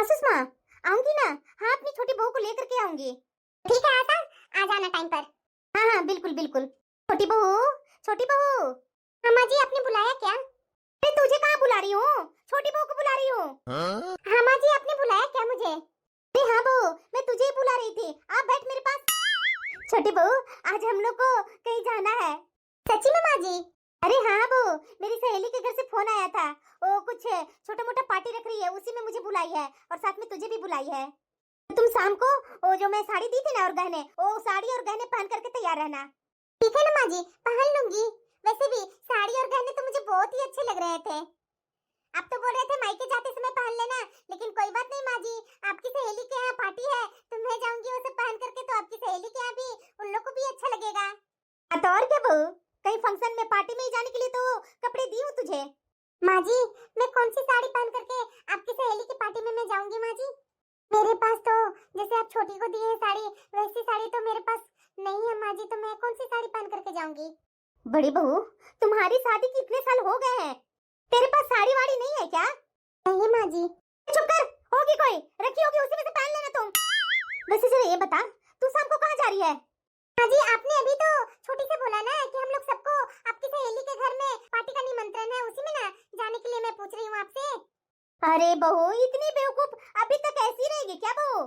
सुषमा, आऊंगी ना। हाँ, अपनी छोटी बहू को लेकर के आऊंगी। ठीक है आशा, आ जाना टाइम पर। हाँ हाँ, बिल्कुल बिल्कुल। छोटी बहू, छोटी बहू। अम्मा जी, आपने बुलाया क्या? अरे तुझे कहाँ बुला रही हूँ, छोटी बहू को बुला रही हूँ। अम्मा जी, आपने बुलाया क्या मुझे? अरे हाँ बहू, मैं तुझे ही बुला रही थी। आप बैठ मेरे पास। छोटी बहू, आज हम लोग को कहीं जाना है। सच्ची में माँ जी? अरे हाँ बहू, मेरी सहेली के घर से फोन आया था। वो कुछ छोटा मोटा पार्टी रख रही है, उसी में मुझे बुलाई है और साथ में तुझे भी बुलाई है। तुम शाम को वो जो मैं साड़ी दी थी ना और गहने, वो साड़ी और गहने पहन करके तैयार रहना। ठीक है ना माँ जी, पहन लूंगी। वैसे भी साड़ी और गहने तो मुझे बहुत ही अच्छे लग रहे थे। आप तो बोल रहे थे मायके जाते समय पहन लेना, लेकिन कोई बात नहीं माँ जी, आपकी सहेली के यहाँ पार्टी है तो मैं जाऊंगी उसे पहन करके, तो आपकी सहेली के यहाँ भी उन लोग को भी अच्छा लगेगा। तो और क्या बहू, कहीं फंक्शन में पार्टी में ही जाने के लिए तो कपड़े दी हूँ तुझे। माँ जी, मैं कौन सी साड़ी पहन करके आपकी सहेली की पार्टी में मैं जाऊंगी माँ जी? मेरे पास तो जैसे आप छोटी को दी है साड़ी, वैसी साड़ी तो मेरे पास नहीं है माँ जी, तो मैं कौन सी साड़ी पहन करके जाऊंगी? बड़ी बहू, तुम्हारी शादी के इतने साल हो गए हैं, तेरे पास साड़ी वाड़ी नहीं है क्या? नहीं माँ जी। चुप कर, होगी कोई रखी होगी, उसी में से पहन लेना तुम। वैसे जरा ये बता, तू शाम को कहाँ जा रही है? माँ जी, आपने अभी तो छोटी से बोला ना कि हम लोग सबको आपकी सहेली के घर में पार्टी का निमंत्रण है, उसी में ना जाने के लिए मैं पूछ रही हूँ आपसे। अरे बहू, इतनी बेवकूफ अभी तक ऐसी रहेगी क्या बहू?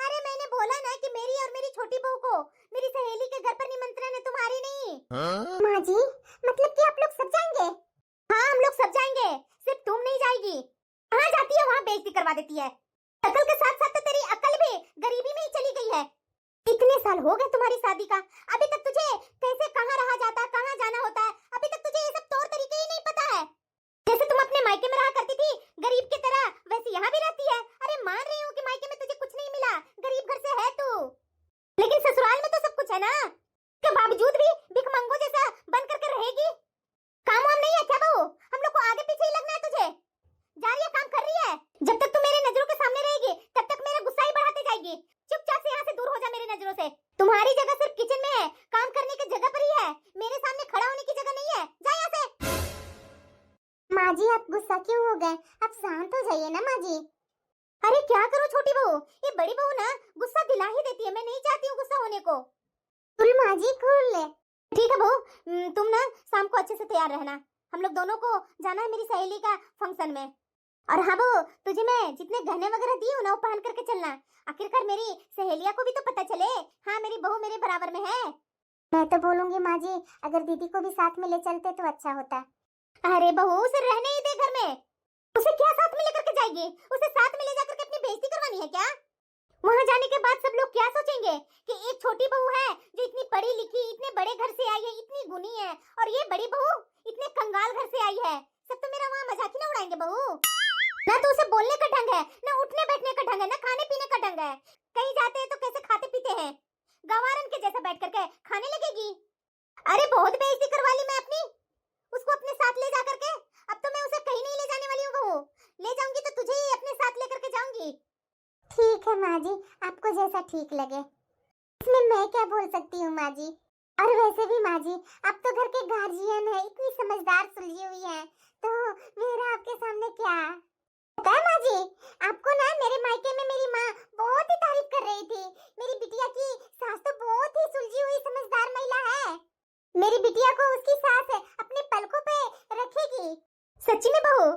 अरे मैंने बोला ना कि मेरी और मेरी छोटी बहू को मेरी सहेली के घर पर निमंत्रण है, तुम्हारी नहीं। माँ जी, मतलब कि आप लोग सब जाएंगे? हाँ, हम लोग सब जाएंगे, सिर्फ तुम नहीं जाएगी। कहाँ जाती है वहाँ बेइज्जती करवा देती है। अकल के साथ साथ तो तेरी अकल भी गरीबी में ही चली गई है। इतने साल हो गए तुम्हारी शादी का, अभी तक तुझे कैसे कहाँ रहा जाता है, कहाँ जाना होता है, अभी तक तुझे ये सब तौर तरीके ही नहीं पता है। जैसे तुम अपने मायके में रहा करती थी गरीब की तरह, वैसे यहाँ भी रहती है। अरे मान रही हूँ कि मायके में तुझे कुछ नहीं मिला, गरीब घर से है तू, लेकिन ससुराल में तो सब कुछ है ना। के बावजूद भी भिखमंगो जैसा बन करके रहेगी। काम वाम नहीं है क्या बहू? हम लोग को आगे पीछे ही लगना है तुझे। जा रही है, काम कर रही है। जब तक तू मेरे नजरों के सामने रहेगी तब तक मेरा गुस्सा ही बढ़ाते जाएगी। चुपचाप से यहाँ से दूर हो जा मेरी नजरों से। तुम्हारी जगह सिर्फ किचन में है, काम करने की जगह पर ही है, मेरे सामने खड़ा होने की जगह नहीं है। जा यहाँ से। माँ जी, आप गुस्सा क्यों हो गए? आप शांत हो जाइए ना माँ जी। अरे क्या करूँ छोटी बहू, ये बड़ी बहू ना गुस्सा दिला ही देती है। मैं नहीं चाहती हूँ गुस्सा होने को। कुल माँ जी, कुल। ठीक है बहू, तुम ना शाम को अच्छे से तैयार रहना। हम लोग दोनों को जाना है मेरी सहेली का फंक्शन में। और हाँ बहू, तुझे मैं जितने गहने वगैरह दी हूँ ना वो पहन करके चलना। आखिरकार मेरी सहेलियां को भी तो पता चले, हाँ मेरी बहू मेरे बराबर में है। मैं तो बोलूंगी माँ जी, अगर दीदी को भी साथ में ले चलते तो अच्छा होता। अरे बहू, उसे रहने ही दे घर में। उसे क्या साथ में लेकर के जाएगी? उसे साथ में ले जाकर के अपनी बेइज्जती करवानी है क्या? वहाँ जाने के बाद सब लोग क्या सोचेंगे कि एक छोटी बहू है जो इतनी पढ़ी लिखी, इतने बड़े घर से आई है, इतनी गुनी है, और ये बड़ी बहू इतने कंगाल घर से आई है। सब तो मेरा वहाँ मजाक ही ना उड़ाएंगे बहू। ना तो उसे बोलने का ढंग है, ना उठने बैठने का ढंग है, ना खाने पीने का ढंग है। कहीं जाते हैं तो कैसे खाते पीते हैं, गवारन के जैसा बैठ करके खाने लगेगी। अरे बहुत बेइज्जती करवा ली मैं अपनी, उसको अपने साथ ले जा करके। अब तो मैं उसे कहीं नहीं ले जाने वाली हूँ बहू, ले जाऊंगी तो तुझे ही अपने साथ लेकर के जाऊंगी। ठीक है माँ जी, आपको जैसा ठीक लगे। इसमें मैं क्या बोल सकती हूँ माँ जी? और वैसे भी माँ जी, आप तो घर के गार्जियन है, इतनी समझदार सुलझी हुई है, तो मेरा आपके सामने क्या? पता है माँ जी, आपको ना मेरे मायके में मेरी माँ बहुत ही तारीफ कर रही थी। मेरी बिटिया की सास तो बहुत ही सुलझी हुई समझदार महिला है। मेरी बिटिया को उसकी सास अपने पलकों पे रखेगी। सच्ची में बहू?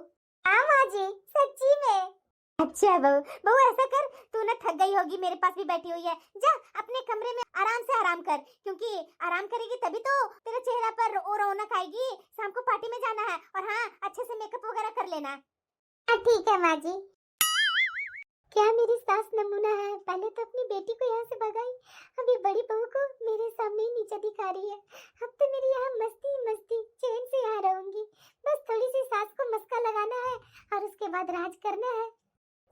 हाँ माँ जी, सच्ची में। अच्छा बहू, बहू ऐसा कर, तू ना थक गई होगी, मेरे पास भी बैठी हुई है, जा अपने कमरे में आराम से आराम कर, क्योंकि आराम करेगी तभी तो तेरे चेहरा पर वो रौनक आएगी। शाम को पार्टी में जाना है, और हाँ अच्छे से मेकअप वगैरह कर लेना। ठीक है माँ जी। क्या मेरी सास नमूना है? पहले तो अपनी बेटी को यहाँ से भगाई, अभी बड़ी बहू को मेरे सामने ही नीचा दिखा रही है। अब तो मेरी यहाँ मस्ती मस्ती चैन से यहाँ रहूंगी। बस थोड़ी सी सास को मस्का लगाना है और उसके बाद राज करना है।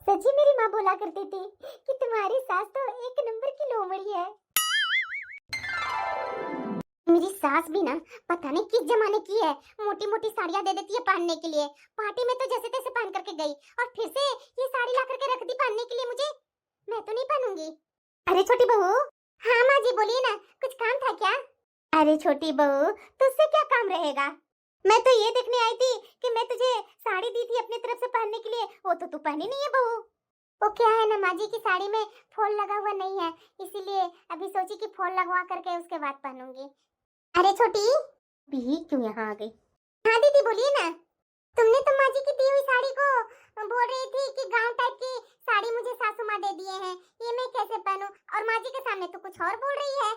सच्ची मेरी माँ बोला करती थी कि तुम्हारी सास तो एक नंबर की लोमड़ी है। मेरी सास भी ना पता नहीं किस जमाने की है, मोटी मोटी साड़ियाँ दे देती है पहनने के लिए। पार्टी में तो जैसे तैसे पहन करके गई और फिर से ये साड़ी ला करके रख दी पहनने के लिए मुझे। मैं तो नहीं पहनूंगी। अरे छोटी बहू। हाँ माँ जी, बोलिए ना, कुछ काम था क्या? अरे छोटी बहू, तुझसे क्या काम रहेगा? मैं तो ये देखने आई थी कि मैं तुझे साड़ी दी थी अपनी तरफ से पहनने के लिए, वो तो तू पहनी नहीं है बहू। वो क्या है ना माँ जी की साड़ी में फॉल लगा हुआ नहीं है, इसीलिए अभी सोची कि फॉल लगवा करके उसके बाद पहनूंगी। अरे छोटी, भी क्यों यहाँ आ गई? हाँ दीदी बोलिए ना। तुमने तो माँ जी की दी हुई साड़ी को बोल रही थी कि गांव टाइप की साड़ी मुझे सासू माँ दे दिए हैं, ये मैं कैसे पहनूं, और माँ जी के सामने तो कुछ और बोल रही है।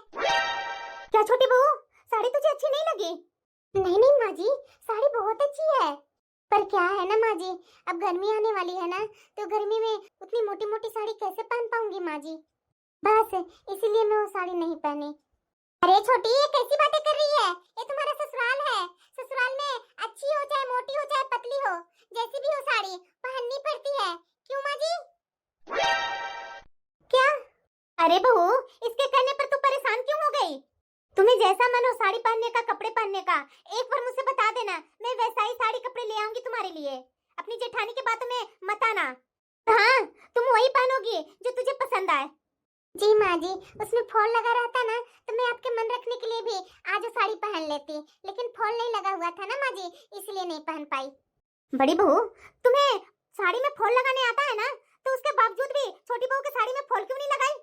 क्या छोटी बहू, साड़ी तुझे अच्छी नहीं लगी? नहीं नहीं माँ जी, साड़ी बहुत अच्छी है, पर क्या है ना माँ जी, अब गर्मी आने वाली है ना, तो गर्मी में उतनी मोटी मोटी साड़ी कैसे पहन पाऊंगी माँ जी, बस इसीलिए मैं वो साड़ी नहीं पहनी। अरे छोटी, ये कैसी बातें कर रही है? ये तुम्हारा ससुराल है, ससुराल में अच्छी हो चाहे मोटी हो चाहे पतली हो, जैसी भी हो साड़ी पहननी पड़ती है, क्यों माँ जी? क्या? अरे बहू, इसके कहने पर तू परेशान क्यों हो गई? तुम्हें जैसा मन हो साड़ी पहनने का, कपड़े पहनने का, एक बार मुझसे बता देना, मैं वैसा ही साड़ी कपड़े ले आऊंगी तुम्हारे लिए। अपनी जेठानी की बातों में मत आना। हाँ, तुम वही पहनोगी जो तुझे पसंद आए। जी माँ जी, उसमें फॉल लगा रहता ना, तो मैं आपके मन रखने के लिए भी आज वो साड़ी पहन लेती, लेकिन फॉल नहीं लगा हुआ था ना माँ जी, इसलिए नहीं पहन पाई। बड़ी बहू, तुम्हें साड़ी में फॉल लगाने आता है ना, तो उसके बावजूद भी छोटी बहू की साड़ी में फॉल क्यों नहीं लगाई?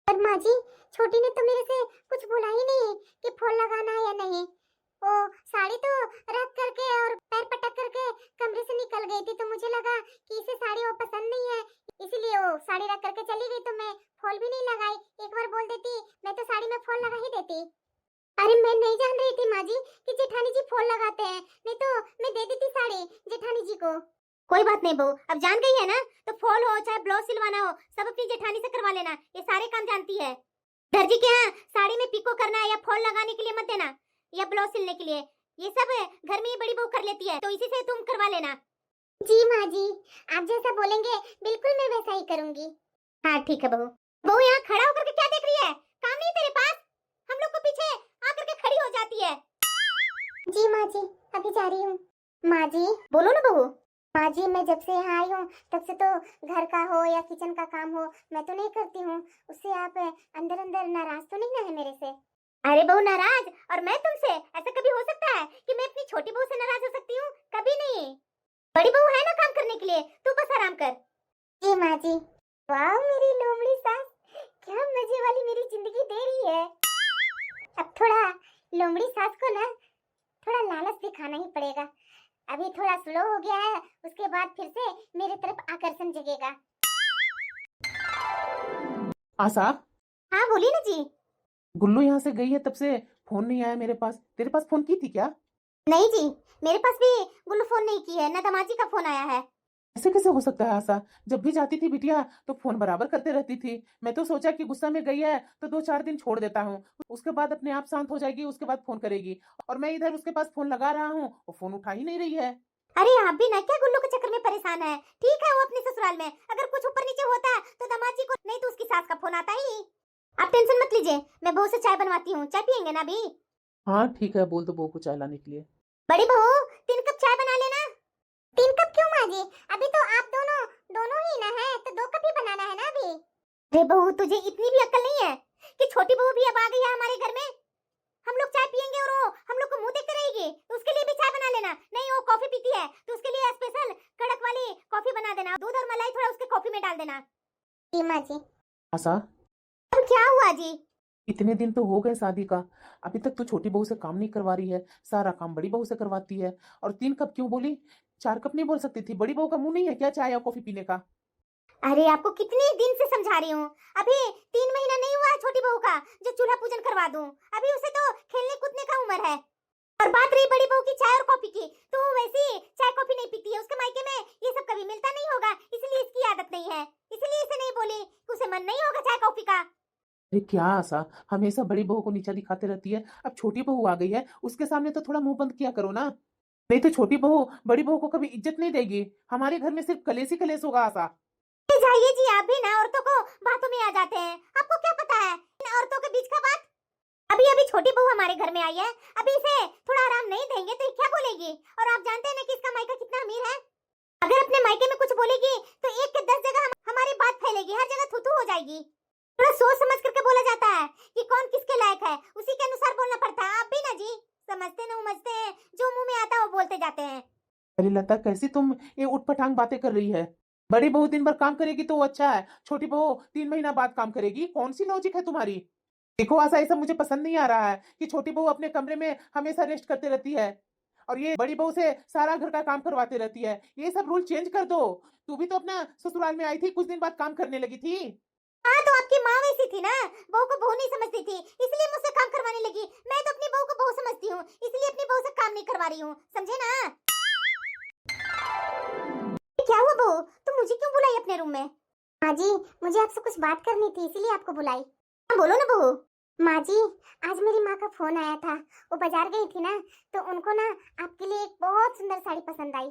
पर माँ जी, छोटी ने तो मेरे से कुछ बोला ही नहीं कि फॉल लगाना है या नहीं, वो साड़ी तो रख करके और पैर पटक करके कमरे से निकल गई थी, तो मुझे लगा कि इसे साड़ी वो पसंद नहीं है, इसीलिए वो साड़ी रख करके चली गई, तो मैं फॉल भी नहीं लगाई। एक बार बोल देती मैं तो साड़ी में फॉल लगा ही देती। अरे मैं नहीं जान रही थी माँ जी कि जेठानी जी फॉल लगाते हैं, नहीं तो मैं दे देती साड़ी जेठानी जी को। कोई बात नहीं बहू, अब जान गई है ना, तो फॉल हो चाहे ब्लाउज सिलवाना हो, सब अपनी जेठानी से करवा लेना, ये सारे काम जानती है। दर्जी के यहाँ साड़ी में पिको करना है या फॉल लगाने के लिए मत देना, या ब्लाउज सिलने के लिए, ये सब घर में ही बड़ी बहू कर लेती है, तो इसी से तुम करवा लेना। जी माँ जी, आप जैसा बोलेंगे बिल्कुल मैं वैसा ही करूंगी। हाँ ठीक है बहू। बहू यहाँ खड़ा होकर के क्या देख रही है? काम नहीं तेरे पास? हम लोग को पीछे आकर के खड़ी हो जाती है। जी माँ जी, अभी जा रही हूँ। माँ जी बोलो ना बहू। माँ जी, मैं जब से यहाँ आई हूँ तब से तो घर का हो या किचन का काम हो मैं तो नहीं करती हूँ, उससे आप अंदर अंदर नाराज तो नहीं ना है मेरे से? अरे बहू नाराज और मैं तुमसे? ऐसा कभी हो सकता है कि मैं अपनी छोटी बहू से नाराज हो सकती हूँ? कभी नहीं। बड़ी बहू है ना काम करने के लिए, तू बस आराम कर। जी माँ जी। वाह मेरी लोमड़ी सास, क्या मजे वाली मेरी जिंदगी दे रही है। अब थोड़ा लोमड़ी सास को ना थोड़ा लालच दिखाना ही पड़ेगा, अभी थोड़ा स्लो हो गया है, उसके बाद फिर से मेरे तरफ आकर्षण जगेगा। आशा, हाँ बोलिए ना जी। गुल्लू यहाँ से गई है तब से फोन नहीं आया मेरे पास। तेरे पास फोन की थी क्या? नहीं जी, मेरे पास भी गुल्लू फोन नहीं की है, ना दामाजी का फोन आया है। ऐसे कैसे हो सकता है आशा? जब भी जाती थी बिटिया तो फोन बराबर करते रहती थी। मैं तो सोचा कि गुस्सा में गई है तो 2-4 दिन छोड़ देता हूँ, उसके बाद अपने आप शांत हो जाएगी, उसके बाद फोन करेगी। और मैं इधर उसके पास फोन लगा रहा हूँ, वो फोन उठा ही नहीं रही है। अरे आप भी ना क्या गुल्लू के चक्कर में परेशान है? ठीक है वो अपने ससुराल में, अगर कुछ ऊपर नीचे होता है तो दामाजी को नहीं तो उसकी सास का फोन आता ही। आप टेंशन मत लीजिए, मैं बहू से चाय बनवाती हूँ, चाय पियेंगे ना अभी? हाँ ठीक है, बोल दो बहू को चाय लाने के लिए। बड़ी बहू 3 कप चाय बना लेना। 3 कप क्यों माँ जी? अभी तो आप दोनों ही ना है, तो 2 कप ही बनाना है ना अभी। अरे बहू तुझे इतनी भी अक्ल नहीं है कि छोटी बहू भी अब आ गई है हमारे घर में? हम लोग चाय पियेंगे और वो हम लोग को मुंह देखते रहेगी, तो उसके लिए भी चाय बना लेना। नहीं वो कॉफी पीती है तो उसके लिए स्पेशल कड़क वाली कॉफी बना देना, दूध और मलाई थोड़ा उसके कॉफी में डाल देना। जी माँ जी। आशा, अब क्या हुआ जी? इतने दिन तो हो गए शादी का, अभी तक तो छोटी बहू से काम नहीं करवा रही है, सारा काम बड़ी बहू से करवाती है। और 3 कप क्यों बोली? 4 कप नहीं बोल सकती थी? बड़ी बहू का मुंह नहीं है क्या चाय या कॉफी पीने का? अरे आपको कितने दिन से समझा रही हूँ, अभी 3 महीना नहीं हुआ है छोटी बहू का जो चूल्हा पूजन करवा दूं, अभी उसे तो खेलने कूदने का उम्र है। और बात रही बड़ी बहू की चाय और कॉफी की, तो वो वैसे चाय कॉफी नहीं पीती है, उसके मायके में ये सब कभी मिलता नहीं होगा, इसलिए इसकी आदत नहीं है, इसलिए इसे नहीं बोली कि उसे मन नहीं होगा चाय कॉफी का। अरे क्या आशा, हमेशा बड़ी बहू को नीचा दिखाते रहती है। अब छोटी बहू आ गई है, उसके सामने तो थोड़ा मुंह बंद किया करो ना, नहीं तो छोटी बहू बड़ी बहू को कभी इज्जत नहीं देगी। हमारे घर में सिर्फ कलेश ही कलेश होगा आशा। जाइए जी, आप भी ना औरतों को बातों में आ जाते हैं, आपको क्या पता है इन औरतों के बीच का बात? अभी अभी छोटी बहू हमारे घर में आई है, अभी इसे थोड़ा आराम नहीं देंगे तो ये क्या बोलेगी? और आप जानते हैं ना कि इसका मायका कितना अमीर है, अगर अपने मायके में कुछ बोलेगी तो 1 के 10 जगह हमारी बात फैलेगी, हर जगह थू-थू हो जाएगी। थोड़ा सोच समझ करके बोला जाता है कि कौन किसके लायक है, उसी के अनुसार बोलना पड़ता है। आप भी ना जी समझते न समझते हैं, जो मुंह में आता है वो बोलते जाते हैं। अरे लता, कैसी तुम ये उठपटांग बातें कर रही है? बड़ी बहू दिन भर काम करेगी तो वो अच्छा है, छोटी बहू 3 महीना बाद काम करेगी, कौन सी लॉजिक है तुम्हारी? देखो आशा, ये सब मुझे पसंद नहीं आ रहा है कि छोटी बहू अपने कमरे में हमेशा रेस्ट करते रहती है और ये बड़ी बहू से सारा घर का काम करवाते रहती है। ये सब रूल चेंज कर दो। तू भी तो अपना ससुराल में आई थी, कुछ दिन बाद काम करने लगी थी। हाँ तो आपकी माँ वैसी थी ना, बहू को बहू नहीं समझती थी, इसलिए मुझसे काम करवाने लगी। मैं तो अपनी बहू को बहू समझती हूँ, इसलिए अपनी बहू से काम नहीं करवा रही हूँ, समझे ना? क्या हुआ बहू, तुम मुझे क्यों बुलाई अपने रूम में? माँ जी, मुझे आपसे कुछ बात करनी थी, इसीलिए आपको बुलाई। हाँ बोलो ना बहू। माँ जी, आज मेरी माँ का फोन आया था, वो बाजार गई थी ना, तो उनको ना आपके लिए एक बहुत सुंदर साड़ी पसंद आई।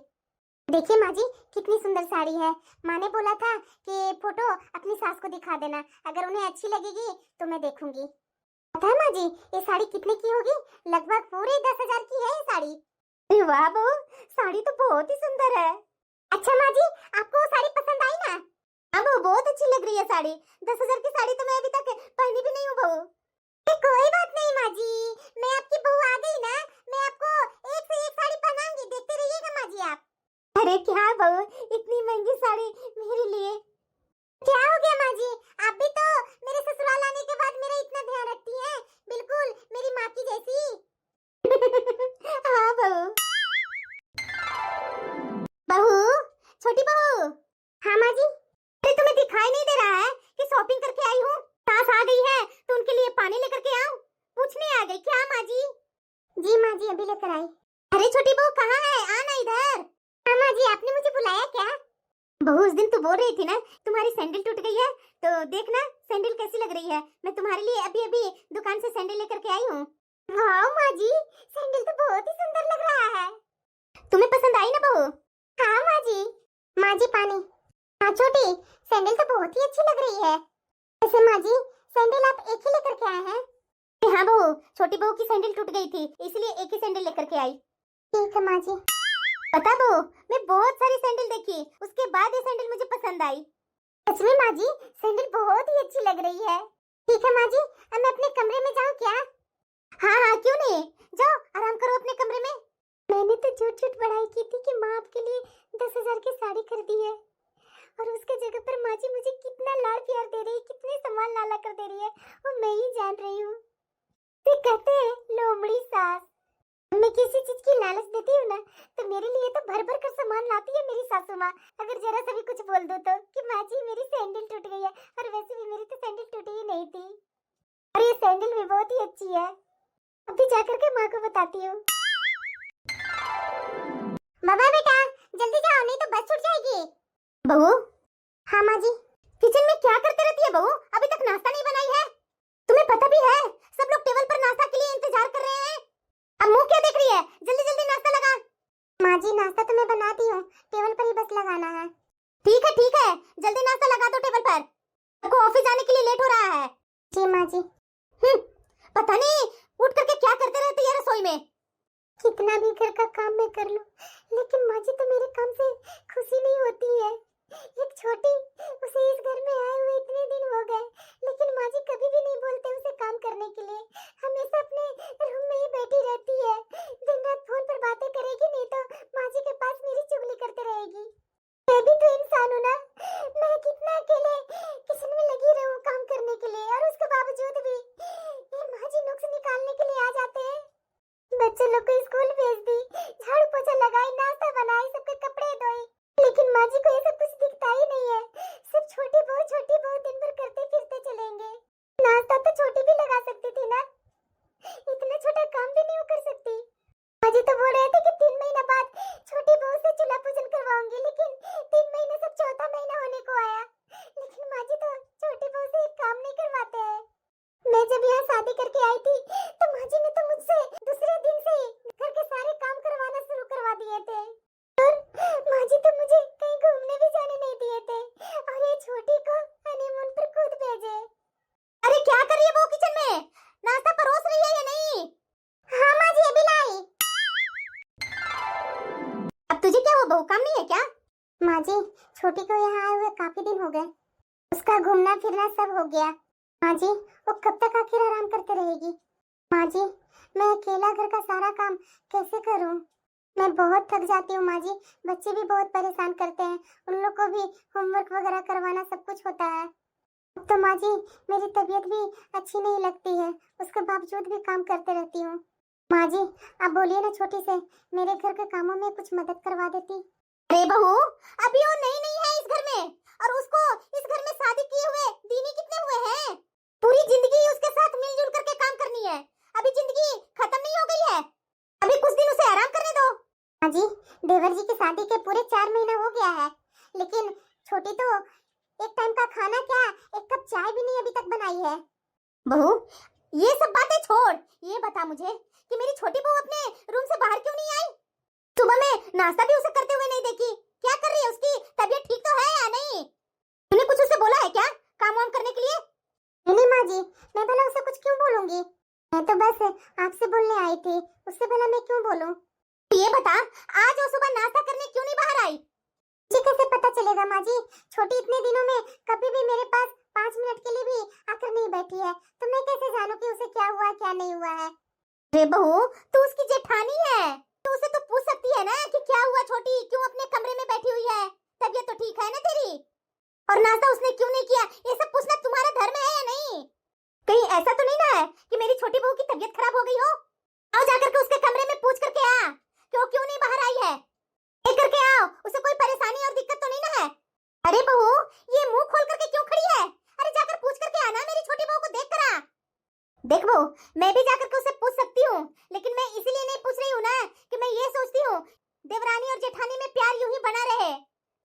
देखिए माँ जी, कितनी सुंदर साड़ी है। माँ ने बोला था कि फोटो अपनी सास को दिखा देना, अगर उन्हें अच्छी लगेगी तो मैं देखूंगी। पता है माँ जी, ये साड़ी कितने की होगी? लगभग पूरे 10,000 की है ये साड़ी। अरे वाह बहू, साड़ी तो बहुत ही सुंदर है। अच्छा माँ जी, आपको वो साड़ी पसंद आई ना? हाँ बहू, बहुत अच्छी लग रही है साड़ी। 10,000 की साड़ी तो मैं अभी तक पहनी भी नहीं हूँ बहू। कोई बात नहीं माँ जी, मैं आपकी बहू आ गई ना, मैं आपको एक से एक साड़ी पहनाऊंगी, देखते रहिएगा माँ जी आप। अरे क्या बहू, इतनी महंगी साड़ी मेरे लिए? क्या हो गया माँ जी, आप भी तो मेरे ससुराल आने के बाद मेरा इतना ध्यान रखती हैं, बिल्कुल मेरी माँ की जैसी। हाँ बहू। बहू, छोटी बहू। हाँ माँ जी। अरे तुम्हें दिखाई नहीं दे रहा है कि शॉपिंग करके आई हूँ? सास आ गई है तो उनके लिए पानी लेकर के आऊं? पूछने आ गई क्या माँ जी? जी माँ जी, अभी लेकर आई। अरे छोटी बहू कहाँ है, आना इधर। हाँ माँ जी, आपने मुझे बुलाया क्या? बहू उस दिन तू बोल रही थी ना तुम्हारी सैंडल टूट गई है, तो देखना सैंडल कैसी लग रही है। मैं तुम्हारे लिए अभी अभी दुकान से सैंडल लेकर के आई हूँ। वाह माँ जी, सैंडल तो बहुत ही सुंदर लग रहा है। तुम्हें पसंद आई ना बहू? हाँ माँ जी। माँ जी पानी। हाँ छोटी, सैंडल तो बहुत ही अच्छी लग रही है। वैसे माँ जी, सैंडल आप एक ही लेकर के आए हैं? हाँ बहू, छोटी बहू की सैंडल टूट गई थी, इसलिए एक ही सैंडल लेकर के आई। ठीक है माँ जी। पता बहू, मैं बहुत सारी सैंडल देखी, उसके बाद ये सैंडल मुझे पसंद आई। सच में माँ जी, सैंडल बहुत ही अच्छी लग रही है। ठीक है माँ जी, अब मैं अपने कमरे में जाऊँ क्या? हाँ हाँ क्यों नहीं, जाओ आराम करो अपने कमरे में। मैंने तो झूठ झूठ बढ़ाई की थी कि माँ आपके लिए 10,000 की साड़ी खरीदी है, और उसके जगह पर माँ जी मुझे कितना लाड प्यार दे रही है, कितने सामान लाला कर दे रही है, वो मैं ही जान रही हूँ। तो कहते हैं लोमड़ी सास, मैं किसी चीज की लालच देती हूँ ना, तो मेरे लिए तो भर भर कर सामान लाती है मेरी सासू माँ। अगर जरा सा भी कुछ बोल दो तो कि माँ जी मेरी सैंडल टूट गई है, और वैसे भी मेरी तो सैंडल टूटी ही नहीं थी, और ये सैंडल भी बहुत ही अच्छी है। अभी जाकर के माँ को बताती हूँ। बाबा बेटा जल्दी जाओ, नहीं तो बस छूट जाएगी। बहू। हाँ माँ जी। किचन में क्या करते रहती है बहू, अभी तक नाश्ता नहीं बनाई है? तुम्हें पता भी है सब लोग टेबल पर नाश्ता के लिए इंतजार कर रहे हैं। अब मुंह क्या देख रही है, जल्दी जल्दी नाश्ता लगा। माँ जी नाश्ता तो मैं बनाती हूँ, टेबल पर ही बस लगाना है। ठीक है, जल्दी नाश्ता लगा दो टेबल पर, आपको ऑफिस जाने के लिए लेट हो रहा है। जी माँ जी। पता नहीं उठ करके क्या करते रहती है रसोई में। कितना भी घर का काम मैं कर लूं, लेकिन माँ जी तो मेरे काम से खुशी नहीं होती है। एक छोटी, उसे इस घर में आए हुए इतने दिन हो गए, लेकिन माँ जी कभी भी नहीं बोलते उसे काम करने के लिए, हमेशा अपने रूम में ही बैठी रहती है, दिन रात फोन पर बातें करेगी, नहीं तो माँ जी के पास मेरी चुगली करते रहेगी। मैं भी तो इंसान हूँ ना, मैं कितना अकेले किचन में लगी रहूं काम करने के लिए, और उसके बावजूद भी ये माँ जी नुक्स निकालने के लिए आ जाते हैं। बच्चों लोग को स्कूल भेज दी, झाड़ू पोछा लगाई, नाश्ता बनाई, सबके कपड़े धोए, लेकिन माँ जी को ये सब कुछ दिखता ही नहीं है। सिर्फ छोटी बहू दिन भर करते फिरते चलेंगे। नाश्ता तो छोटी भी लगा सकती थी ना, इतना छोटा काम भी नहीं वो कर सकती। माँ जी तो बोल रहे थे कि 3 महीना बाद छोटी बहू से चूल्हा पूजन करवाऊंगी, लेकिन 3 महीने से चौथा महीना होने को आया, लेकिन माँ जी तो छोटी बहू से एक काम नहीं करवाते हैं। मैं जब यहाँ शादी करके आई थी तो माँ जी ने तो मुझसे दूसरे दिन से ही घर के सारे काम करवाना शुरू करवा दिए थे, और माँ जी तो मुझे कहीं घूमने भी जाने नहीं दिए थे, और ये छोटी को हनीमून पर खुद भेजे। अरे क्या कर रही है वो किचन में, नाश्ता परोस रही है या नहीं? हाँ माँ जी अभी लाई। अब तुझे क्या हुआ बहू, काम नहीं है क्या? माँ जी छोटी को यहाँ आए हुए काफी दिन हो गए, उसका घूमना फिरना सब हो गया। माँ जी वो कब तक आखिर आराम करते रहेगी? माँ जी मैं अकेला घर का सारा काम कैसे करूँ? मैं बहुत थक जाती हूँ माँ जी। बच्चे भी बहुत परेशान करते हैं, उन लोग को भी होमवर्क वगैरह करवाना सब कुछ होता है। अब तो माँ जी मेरी तबीयत भी अच्छी नहीं लगती है, उसके बावजूद भी काम करते रहती हूँ। माँ जी आप बोलिए ना छोटी से, मेरे घर के कामों में कुछ मदद करवा देती। अरे बहू, अभी वो नई नई है इस घर में, और उसको इस घर में शादी किए हुए दीनी कितने हुए हैं? पूरी जिंदगी उसके साथ मिलजुल करके काम करनी है। अभी जिंदगी खत्म नहीं हो गई है, अभी कुछ दिन उसे आराम करने दो। माँ जी देवर जी की शादी के पूरे 4 महीना हो गया है, लेकिन छोटी तो एक टाइम का खाना क्या, एक कप चाय भी नहीं अभी तक बनाई है। बहू ये सब बातें छोड़, ये बता मुझे कि मेरी छोटी बहू अपने रूम से बाहर क्यों नहीं आई? सुबह में नाश्ता भी उसे करते हुए नहीं देखी। क्या कर रही है? उसकी तबीयत ठीक तो है या नहीं? तूने कुछ उसे बोला है क्या काम वाम करने के लिए? नहीं माँ जी, मैं भला उसे कुछ क्यों बोलूंगी, मैं तो बस आपसे बोलने आई थी, उससे भला मैं क्यों बोलूं। ये बता, आज वो सुबह नाश्ता करने क्यों नहीं बाहर आई? मुझे कैसे पता चलेगा माँ जी, छोटी इतने दिनों में कभी भी मेरे पास 5 मिनट के लिए भी आकर नहीं बैठी है, तो मैं कैसे जानूं कि उसे क्या हुआ क्या नहीं हुआ है। रे बहू, तू उसकी जेठानी है, तो उसे तो पूछ सकती है ना कि क्या हुआ छोटी, क्यों अपने कमरे में बैठी हुई है? तबीयत तो ठीक है ना तेरी? और नाश्ता उसने क्यों नहीं किया, ये सब पूछना तुम्हारा धर्म है या नहीं? कहीं ऐसा तो नहीं ना है कि मेरी छोटी बहू की तबीयत खराब हो गई हो? आओ जाकर के उसके कमरे में पूछ करके आ कि वो क्यों नहीं बाहर आई है। देख करके आओ, उसे कोई परेशानी और दिक्कत तो नहीं ना है? अरे बहू, ये मुंह खोल करके क्यों खड़ी है? अरे जाकर पूछ करके आना मेरी छोटी बहू को, देख कर आ। देख बहू, मैं भी जाकर के उसे पूछ सकती हूँ, लेकिन मैं इसलिए नहीं पूछ रही हूँ ना कि मैं ये सोचती हूँ देवरानी और जेठानी में प्यार यूं ही बना रहे।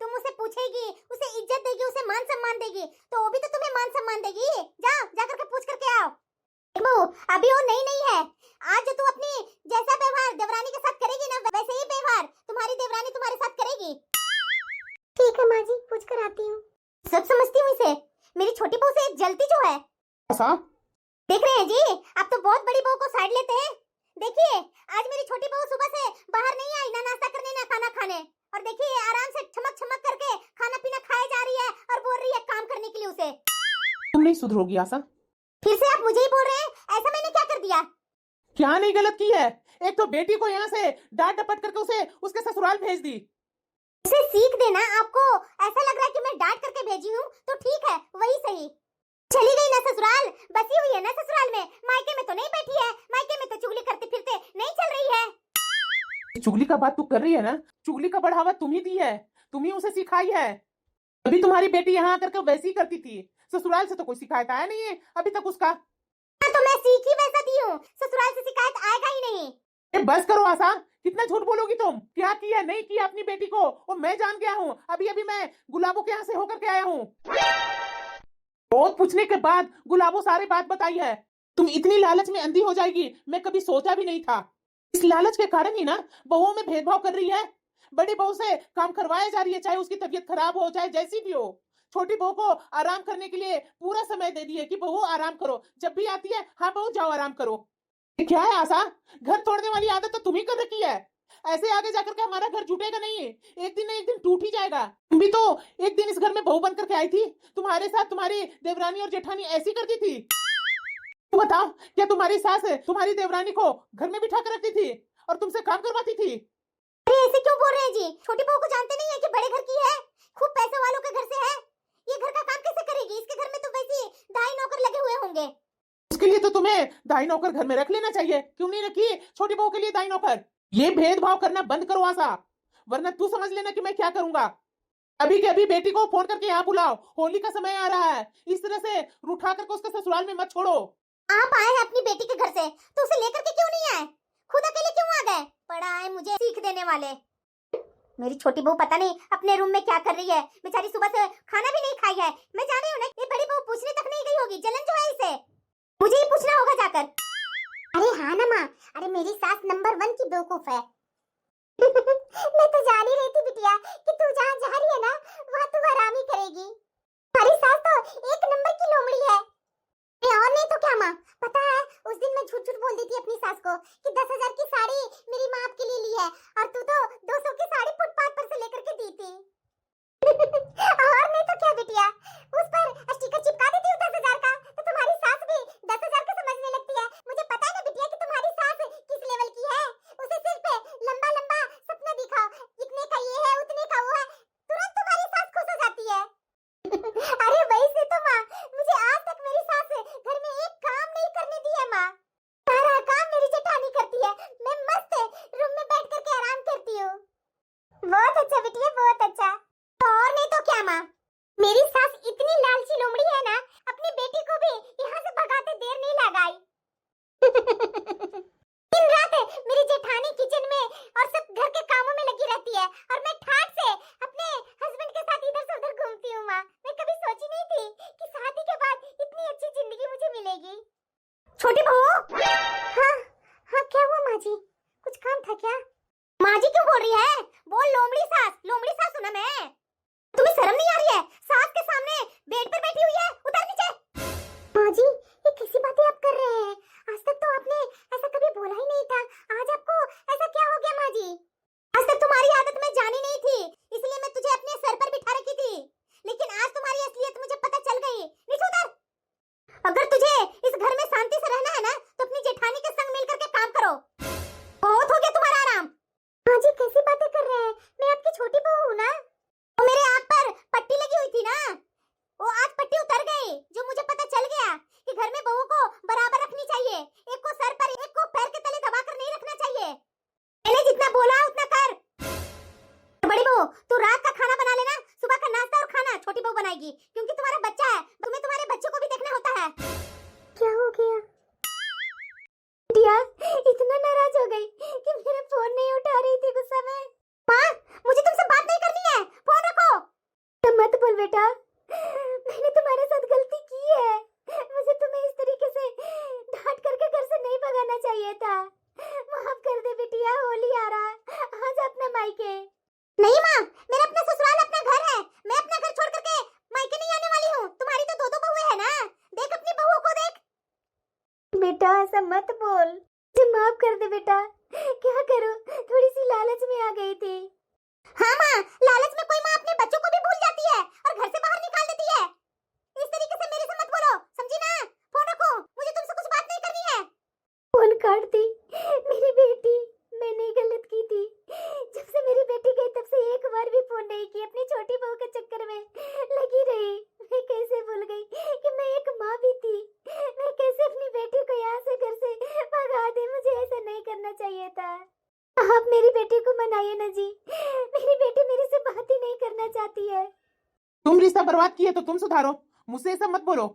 तुम उसे पूछेगी, उसे इज्जत देगी, उसे मान सम्मान देगी, तो वो भी तो तुम्हें मान सम्मान देगी। जाओ जाकर के पूछ करके आओ। देख बहू, अभी वो नई नहीं है, आज जो तू अपनी जैसा व्यवहार देवरानी के साथ करेगी ना, वैसे ही व्यवहार तुम्हारी देवरानी तुम्हारे साथ करेगी। ठीक है माँ जी, पूछ कर आती हूँ। सब समझती हूँ इसे, मेरी छोटी बहू से जलती जो है। आशा, देख रहे हैं जी, आप तो बहुत बड़ी बहू को साइड लेते हैं। देखिए, आज मेरी छोटी बहू सुबह से बाहर नहीं आई, ना नाश्ता करने ना खाना खाने, और देखिए आराम से चमक चमक करके खाना पीना खाए जा रही है और बोल रही है काम करने के लिए उसे। तुम नहीं सुधरोगी आशा। फिर से आप मुझे ही बोल रहे हैं, ऐसा मैंने क्या कर दिया? क्या नहीं गलत की है? एक तो बेटी को यहाँ से डांट डपट करके उसे उसके ससुराल भेज दी। उसे सीख देना, आपको ऐसा लग रहा है कि मैं डांट करके भेजी हूँ तो ठीक है, वही सही। चली गई ना ससुराल, बसी हुई है ना ससुराल में, मायके में तो नहीं बैठी है, मायके में तो चुगली करते फिरते नहीं चल रही है। चुगली का बात तू कर रही है ना, चुगली का बढ़ावा तुम ही दी है, तुम ही उसे सिखाई है। अभी तुम्हारी बेटी यहाँ आकर के वैसी ही करती थी, ससुराल से तो कोई शिकायत आया नहीं है अभी तक उसका। हाँ, तो मैं सीख ही वैसा दी हूँ, ससुराल से शिकायत आएगा ही नहीं। बस करो आशा, कितना झूठ बोलोगी तुम? क्या किया नहीं किया अपनी बेटी को वो मैं जान गया हूँ। अभी अभी मैं गुलाबों के यहाँ से होकर के आया हूँ, बहुत पूछने के बाद गुलाबों सारी बात बताई है। तुम इतनी लालच में अंधी हो जाएगी मैं कभी सोचा भी नहीं था। इस लालच के कारण ही ना बहुओं में भेदभाव कर रही है। बड़ी बहू से काम करवाया जा रही है, चाहे उसकी तबीयत खराब हो चाहे जैसी भी हो। छोटी बहू को आराम करने के लिए पूरा समय दे दिए कि बहू आराम करो, जब भी आती है हाँ बहू जाओ आराम करो। क्या है आशा, घर तोड़ने वाली आदत तो तुम ही कर रखी है। ऐसे आगे जाकर के हमारा घर जुटेगा नहीं, एक दिन ना एक दिन टूट ही जाएगा। तुम भी तो एक दिन इस घर में बहू बन करके आई थी, तुम्हारे साथ तुम्हारी देवरानी और जेठानी ऐसी करती थी। तुम बताओ, क्या तुम्हारी सास तुम्हारी देवरानी को घर में बिठा कर रखती थी और तुमसे काम करवाती थी? अरे ऐसे क्यों बोल रहे हैं जी? छोटी बहू को जानते नहीं है कि बड़े घर की है, खूब पैसे वालों के घर से है, ये घर का काम कैसे करेगी? इसके घर में तो वैसे दाई नौकर लगे हुए होंगे। उसके लिए तो तुम्हें दाई नौकर घर में रख लेना चाहिए, क्यों नहीं रखी छोटी बहू के लिए दाई नौकर? ये भेदभाव करना बंद करो आशा, वरना तू समझ लेना कि मैं क्या करूंगा। अभी के अभी बेटी को फोन करके यहाँ बुलाओ, होली का समय आ रहा है, इस तरह से उठा करके उसके ससुराल में मत छोड़ो। आप आए हैं अपनी बेटी के घर से, तो उसे लेकर के क्यों नहीं आए? खुद अकेले क्यों आ गए? पड़ा है मुझे सीख देने वाले। मेरी छोटी बहू पता नहीं अपने रूम में क्या कर रही है, बेचारी सुबह से खाना भी नहीं खाई है। मैं जान रही हूँ ना, ये बड़ी बहू पूछने तक नहीं गई होगी, जलन जो है इसे, मुझे ही पूछना होगा जाकर। अरे हाँ ना माँ, अरे मेरी सास नंबर 1 की बेवकूफ है। मैं तो जान ही रही थी बिटिया कि तू जहाँ जा रही है ना वहाँ तू आराम ही करेगी। हमारी सास तो एक नंबर की लोमड़ी है। और नहीं तो क्या माँ, पता है उस दिन मैं झूठ झूठ बोल दी थी अपनी सास को कि 10,000 की साड़ी मेरी माँ आपके लिए ली है, और तू तो 200 की साड़ी फुटपाथ पर से लेकर के दी थी। और नहीं तो क्या बिटिया, उस पर स्टिकर चिपका देती हूँ 10,000 का, तो तुम्हारी सास भी 10,000 का समझने लगती है। मुझे पता है ना बिटिया कि तुम्हारी सास किस लेवल की है, उसे सिर्फ लंबा लंबा ड्रामा। मेरी सास इतनी लालची लोमड़ी है ना, अपनी बेटी को भी यहाँ से भगाते देर नहीं लगाई। दिन रात मेरी जेठानी किचन में और सब घर के कामों में लगी रहती है और मैं ठाट से अपने हस्बैंड के साथ इधर से उधर घूमती हूँ। माँ, मैं कभी सोची नहीं थी कि शादी के बाद इतनी अच्छी जिंदगी मुझे मिलेगी। छोटी बहू। हाँ हाँ, क्या हुआ माँ जी? कुछ काम था क्या? माँ जी क्यों बोल रही है? बोल लोमड़ी सास सुना मैं। तुम्हें शर्म नहीं आ रही है? सास के सामने बेड पर बैठी हुई है, उतर नीचे। माँ जी, ये कैसी बातें आप कर रहे हैं? आज तक तो आपने ऐसा कभी बोला ही नहीं था, आज आपको ऐसा क्या हो गया माँ जी? आज तक तुम्हारी आदत मैं जानी नहीं थी, इसलिए मैं तुझे अपने सर पर बिठा रखी थी, लेकिन आज तुम्हारी असलियत मुझे पता चल गई। नीचे उतर। अगर तुझे इस घर में शांति से रहना है ना, तो अपनी जेठानी के संग मिलकर के काम करो। बहुत हो गया तुम्हारा आराम। माँ जी, कैसी बातें कर रहे हैं? मैं आपकी छोटी बहू हूँ ना। वो मेरे आँख पर पट्टी लगी हुई थी ना, वो आज पट्टी उतर गई। जो मुझे पता चल गया कि घर में बहू को बराबर रखनी चाहिए, एक को सर पर एक को पैर के तले दबाकर नहीं रखना चाहिए। मैंने जितना बोला उतना कर। बड़ी बहू, तू रात का खाना बना लेना, सुबह का नाश्ता और खाना छोटी बहू बनाएगी, क्योंकि तुम्हारा बच्चा है, तुम्हें तुम्हारे बच्चों को भी देखना होता है। क्या हो गया? बिटिया इतना नाराज हो गई कि मेरा फोन नहीं उठा रही थी गुस्सा में। माँ, मुझे तुमसे बात नहीं करनी है, फोन रखो। तुम मत बोल बेटा, मैंने तुम्हारे साथ गलती की है। मुझे तुम्हें इस तरीके से डांट करके घर से नहीं भगाना चाहिए था। माफ कर दे बिटिया, होली आ रहा है, आज अपना मायके। नहीं माँ, मेरा अपना ससुराल अपना घर है, मैं अपना घर छोड़ करके मायके नहीं आने वाली हूँ। तुम्हारी तो दो बहुएं हैं ना, देख अपनी बहुओं को देख। बेटा ऐसा मत बोल, मुझे माफ कर दे बेटा। क्या करूं, थोड़ी सी लालच में आ गई थी। हाँ माँ, लालच में कोई माँ अपने बच्चों को भी भूल जाती है और घर से बाहर निकाल देती है। इस तरीके से मेरे से मत बोलो, समझी ना? फोन रखो, मुझे तुमसे कुछ बात नहीं करनी है। फोन काट दी मेरी बेटी, मैंने गलत की थी। जब से मेरी बेटी गई तब से एक बार भी फोन नहीं की, अपनी छोटी बहू के चक्कर में लगी रही। मैं कैसे भूल गई कि मैं एक माँ भी थी। मैं कैसे अपनी बेटी को यहाँ से घर से भगा दी, मुझे ऐसा नहीं करना चाहिए था। आप मेरी बेटी को मनाइए ना जी, मेरी बेटी मेरे से बात ही नहीं करना चाहती है। तुम रिश्ता बर्बाद किए तो तुम सुधारो, मुझसे ऐसा मत बोलो।